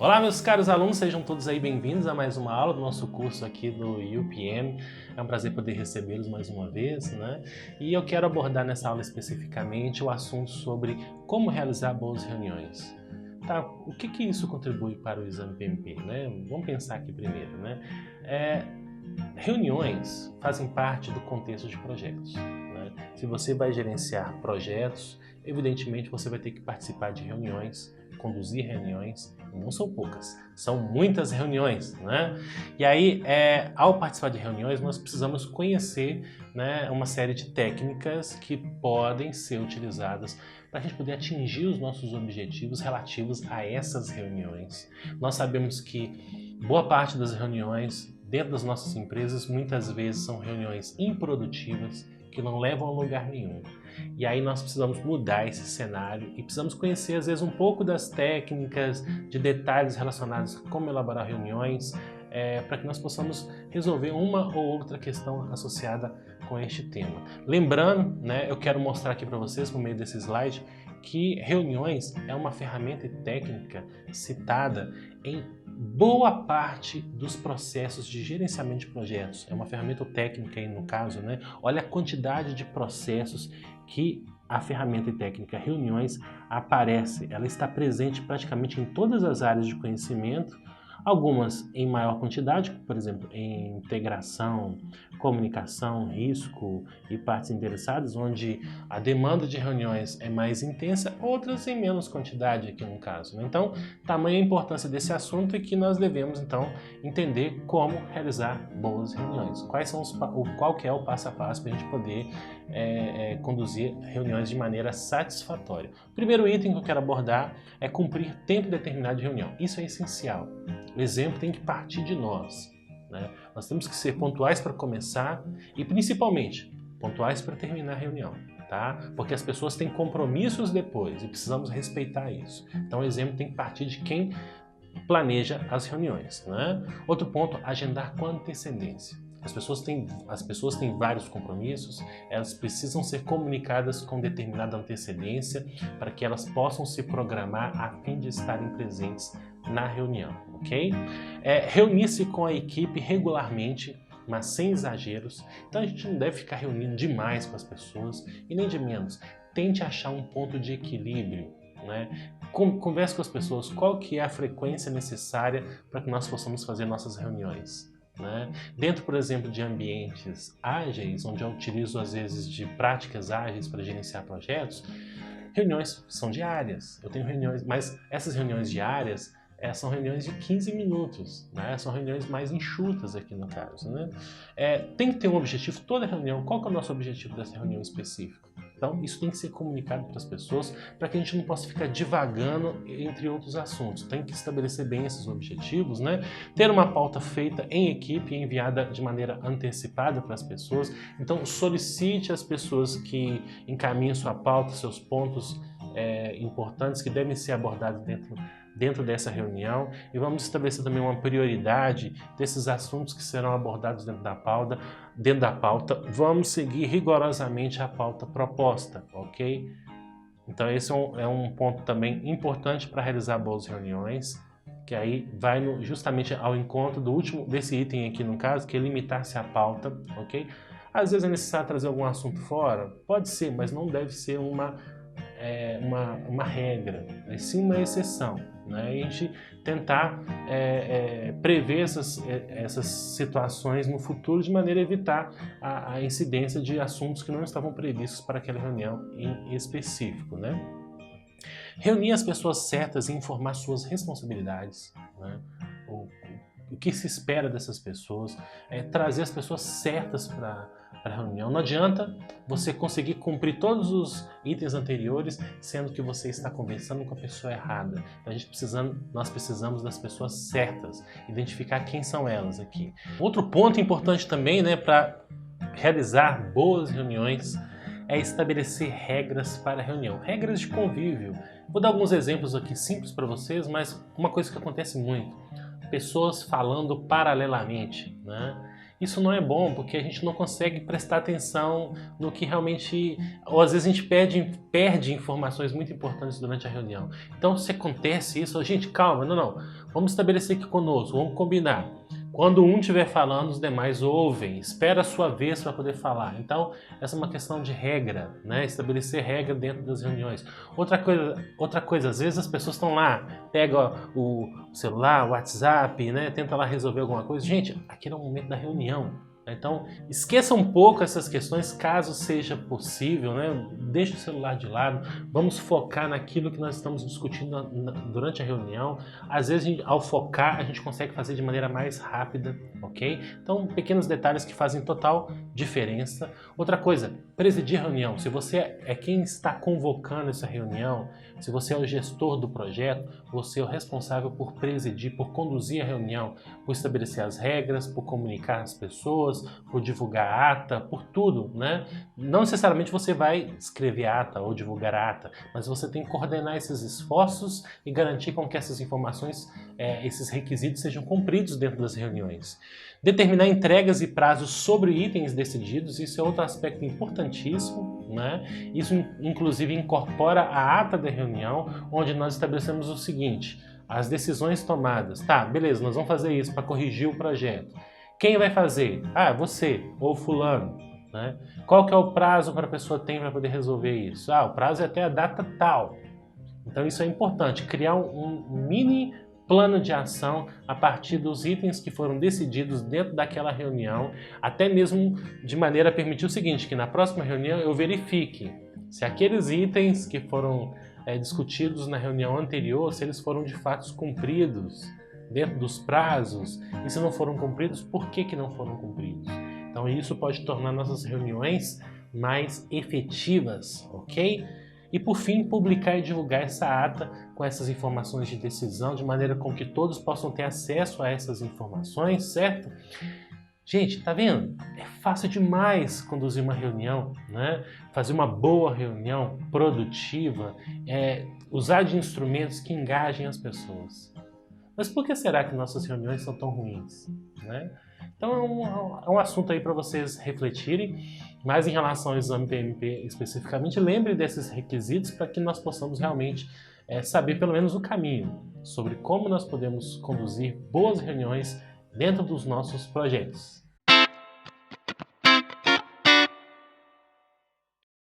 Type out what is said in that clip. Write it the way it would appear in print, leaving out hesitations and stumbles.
Olá, meus caros alunos, sejam todos aí bem-vindos a mais uma aula do nosso curso aqui do UPM. É um prazer poder recebê-los mais uma vez, né? E eu quero abordar nessa aula especificamente o assunto sobre como realizar boas reuniões. Tá, o que isso contribui para o exame PMP, né? Vamos pensar aqui primeiro, né? Reuniões fazem parte do contexto de projetos, né? Se você vai gerenciar projetos, evidentemente você vai ter que participar de reuniões, conduzir reuniões, e não são poucas, são muitas reuniões, né? E aí, ao participar de reuniões, nós precisamos conhecer, né, uma série de técnicas que podem ser utilizadas para a gente poder atingir os nossos objetivos relativos a essas reuniões. Nós sabemos que boa parte das reuniões dentro das nossas empresas muitas vezes são reuniões improdutivas que não levam a lugar nenhum. E aí nós precisamos mudar esse cenário e precisamos conhecer às vezes um pouco das técnicas, de detalhes relacionados a como elaborar reuniões, para que nós possamos resolver uma ou outra questão associada com este tema. Lembrando, né, eu quero mostrar aqui para vocês por meio desse slide que reuniões é uma ferramenta e técnica citada em boa parte dos processos de gerenciamento de projetos. É uma ferramenta técnica aí no caso, né? Olha a quantidade de processos que a ferramenta e técnica reuniões aparece. Ela está presente praticamente em todas as áreas de conhecimento, algumas em maior quantidade, por exemplo, em integração, comunicação, risco e partes interessadas, onde a demanda de reuniões é mais intensa, outras em menos quantidade aqui no caso, né? Então, tamanha a importância desse assunto é que nós devemos, então, entender como realizar boas reuniões. Qual que é o passo a passo para a gente poder conduzir reuniões de maneira satisfatória. O primeiro item que eu quero abordar é cumprir tempo determinado de reunião. Isso é essencial. O exemplo tem que partir de nós, né? Nós temos que ser pontuais para começar e, principalmente, pontuais para terminar a reunião, tá? Porque as pessoas têm compromissos depois e precisamos respeitar isso. Então, o exemplo tem que partir de quem planeja as reuniões, né? Outro ponto, agendar com antecedência. As pessoas têm vários compromissos, elas precisam ser comunicadas com determinada antecedência para que elas possam se programar a fim de estarem presentes na reunião, ok? Reunir-se com a equipe regularmente, mas sem exageros. Então a gente não deve ficar reunindo demais com as pessoas e nem de menos. Tente achar um ponto de equilíbrio, né? Converse com as pessoas, qual que é a frequência necessária para que nós possamos fazer nossas reuniões, né? Dentro, por exemplo, de ambientes ágeis, onde eu utilizo às vezes de práticas ágeis para gerenciar projetos, reuniões são diárias. Eu tenho reuniões, mas essas reuniões diárias são reuniões de 15 minutos, né? São reuniões mais enxutas aqui no caso, né? Tem que ter um objetivo, toda reunião, qual que é o nosso objetivo dessa reunião específica? Então, isso tem que ser comunicado para as pessoas para que a gente não possa ficar divagando entre outros assuntos. Tem que estabelecer bem esses objetivos, né? Ter uma pauta feita em equipe e enviada de maneira antecipada para as pessoas. Então, solicite às pessoas que encaminhem sua pauta, seus pontos importantes que devem ser abordados dentro dessa reunião, e vamos estabelecer também uma prioridade desses assuntos que serão abordados dentro da pauta. Vamos seguir rigorosamente a pauta proposta, ok? Então esse é um ponto também importante para realizar boas reuniões, que aí vai justamente ao encontro desse item aqui no caso, que é limitar-se à pauta, ok? Às vezes é necessário trazer algum assunto fora? Pode ser, mas não deve ser uma regra, mas sim uma exceção, né? E a gente tentar prever essas situações no futuro de maneira a evitar a incidência de assuntos que não estavam previstos para aquela reunião em específico, né? Reunir as pessoas certas e informar suas responsabilidades, né? O que se espera dessas pessoas, trazer as pessoas certas para a reunião. Não adianta você conseguir cumprir todos os itens anteriores, sendo que você está conversando com a pessoa errada. Então nós precisamos das pessoas certas, identificar quem são elas aqui. Outro ponto importante também, né, para realizar boas reuniões é estabelecer regras para a reunião, regras de convívio. Vou dar alguns exemplos aqui simples para vocês, mas uma coisa que acontece muito: pessoas falando paralelamente, né? Isso não é bom, porque a gente não consegue prestar atenção no que realmente... Ou às vezes a gente perde informações muito importantes durante a reunião. Então, se acontece isso, gente, calma, não. Vamos estabelecer aqui conosco, vamos combinar. Quando um estiver falando, os demais ouvem. Espera a sua vez para poder falar. Então, essa é uma questão de regra, né? Estabelecer regra dentro das reuniões. Outra coisa, às vezes as pessoas estão lá, pega o celular, o WhatsApp, né? Tenta lá resolver alguma coisa. Gente, aquele é o momento da reunião. Então, esqueça um pouco essas questões, caso seja possível, né? Deixe o celular de lado, vamos focar naquilo que nós estamos discutindo durante a reunião. Às vezes, ao focar, a gente consegue fazer de maneira mais rápida, ok? Então, pequenos detalhes que fazem total diferença. Outra coisa, presidir a reunião. Se você é quem está convocando essa reunião, se você é o gestor do projeto, você é o responsável por presidir, por conduzir a reunião, por estabelecer as regras, por comunicar às pessoas, por divulgar a ata, por tudo, né? Não necessariamente você vai escrever a ata ou divulgar a ata, mas você tem que coordenar esses esforços e garantir com que essas informações, esses requisitos sejam cumpridos dentro das reuniões. Determinar entregas e prazos sobre itens decididos, isso é outro aspecto importantíssimo, né? Isso inclusive incorpora a ata da reunião, onde nós estabelecemos o seguinte: as decisões tomadas. Tá, beleza, nós vamos fazer isso para corrigir o projeto. Quem vai fazer? Ah, você ou fulano, né? Qual que é o prazo para a pessoa ter para poder resolver isso? Ah, o prazo é até a data tal. Então isso é importante, criar um mini plano de ação a partir dos itens que foram decididos dentro daquela reunião, até mesmo de maneira a permitir o seguinte, que na próxima reunião eu verifique se aqueles itens que foram discutidos na reunião anterior, se eles foram de fato cumpridos dentro dos prazos, e se não foram cumpridos, por que não foram cumpridos? Então isso pode tornar nossas reuniões mais efetivas, ok? E por fim, publicar e divulgar essa ata com essas informações de decisão, de maneira com que todos possam ter acesso a essas informações, certo? Gente, tá vendo? É fácil demais conduzir uma reunião, né? Fazer uma boa reunião produtiva, usar de instrumentos que engajem as pessoas. Mas por que será que nossas reuniões são tão ruins, né? Então é um assunto aí para vocês refletirem, mas em relação ao exame PMP especificamente, lembre desses requisitos para que nós possamos realmente saber pelo menos o caminho sobre como nós podemos conduzir boas reuniões dentro dos nossos projetos.